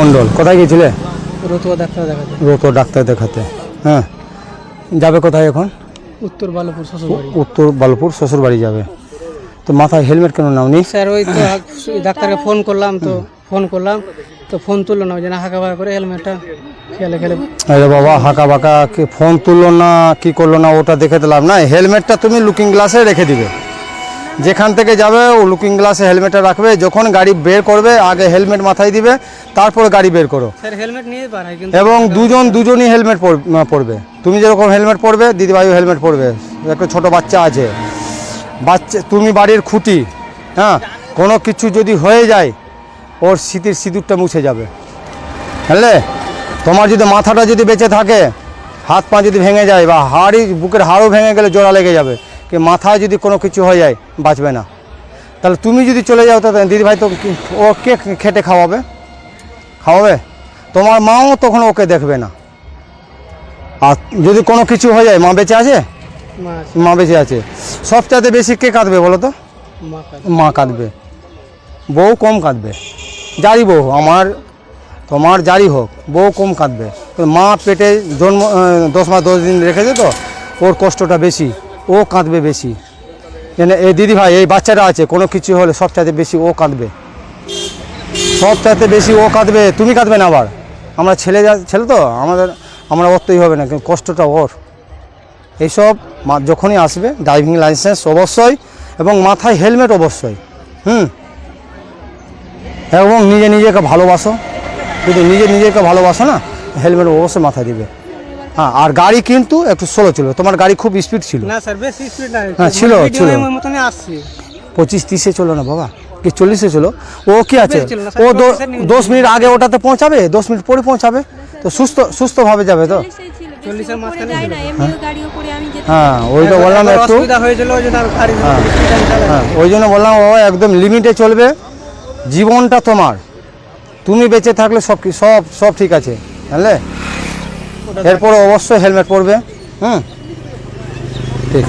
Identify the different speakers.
Speaker 1: মণ্ডল, কোথায় গিয়েছিলে?
Speaker 2: রতুয়া ডাক্তার দেখাতে।
Speaker 1: রতুয়া ডাক্তার দেখাতে, হ্যাঁ। যাবে কোথায় এখন?
Speaker 2: উত্তর বালুপুর শ্বশুরবাড়ি।
Speaker 1: উত্তর বালুপুর শ্বশুর বাড়ি যাবে। তো মাথায় হেলমেট কেন নাওনি?
Speaker 2: স্যার ওই তো ডাক্তারকে ফোন করলাম, তো ফোন তুললো না, ওই জন্য হাঁকা বাঁকা করে হেলমেটটা খেলে
Speaker 1: আরে বাবা, হাঁকা বাঁকা ফোন তুললো না, কি করলো না, ওটা দেখে দিলাম না। হেলমেটটা তুমি লুকিং গ্লাসে রেখে দিবে, যেখান থেকে যাবে ও লুকিং গ্লাসে হেলমেটটা রাখবে। যখন গাড়ি বের করবে আগে হেলমেট মাথায় দিবে, তারপরে গাড়ি বের করো।
Speaker 2: স্যার হেলমেট নিয়ে পারে কিন্তু,
Speaker 1: এবং দুজনই হেলমেট পরবে। তুমি যেরকম হেলমেট পরবে, দিদিভাইও হেলমেট পরবে। একটা ছোট বাচ্চা আছে, তুমি বাড়ির খুঁটি, হ্যাঁ। কোনো কিছু যদি হয়ে যায় ওর স্মৃতির সিঁদুরটা মুছে যাবে, বুঝলে? তোমার যদি মাথাটা যদি বেঁচে থাকে, হাত পা যদি ভেঙে যায় বা বুকের হাড়ও ভেঙে গেলে জোড়া লেগে যাবে, কি মাথায় যদি কোনো কিছু হয়ে যায় বাঁচবে না। তাহলে তুমি যদি চলে যাও, তাহলে দিদিভাই তো ও কে খেটে খাওয়াবে? তোমার মাও তখন ওকে দেখবে না। আর যদি কোনো কিছু হয়ে যায়, মা বেঁচে আছে? মা বেঁচে আছে। সবচাইতে বেশি কে কাঁদবে বলো তো? মা কাঁদবে। বউ কম কাঁদবে, যারই বউ, তোমার যারই হোক, বউ কম কাঁদবে। মা পেটে জন্ম 10 মাস 10 দিন রেখেছে, তো ওর কষ্টটা বেশি, ও কাঁদবে বেশি। এই দিদিভাই, এই বাচ্চাটা আছে, কোনো কিছু হলে সবচাইতে বেশি ও কাঁদবে, সবচাইতে বেশি ও কাঁদবে। তুমি কাঁদবে না। আবার আমরা ছেলে তো আমরা ওরতেই হবে না, কিন্তু কষ্টটা ওর। এইসব যখনই আসবে, ড্রাইভিং লাইসেন্স অবশ্যই, এবং মাথায় হেলমেট অবশ্যই, এবং নিজেকে ভালোবাসো। যদি নিজেকে ভালোবাসো না, হেলমেট অবশ্যই মাথায় দিবে। হ্যাঁ, আর গাড়ি কিন্তু একটু স্লো ছিল। তোমার গাড়ি খুব স্পিড ছিল
Speaker 2: না স্যার, বেশি স্পিড না।
Speaker 1: হ্যাঁ, ছিল
Speaker 2: 25-30
Speaker 1: ছিল না বাবা, কি 40-এ ছিল। ও কি আছে, ও 10 মিনিট আগে ওটাতে পৌঁছাবে, 10 মিনিট পরে পৌঁছাবে, তো সুস্থভাবে যাবে তো। হ্যাঁ, ওই তো বললাম একটু, হ্যাঁ, ওই জন্য বললাম ও একদম লিমিটে চলবে। জীবনটা তোমার, তুমি বেঁচে থাকলে সব ঠিক আছে, বুঝলে? এরপর অবশ্যই হেলমেট পরবে। ঠিক।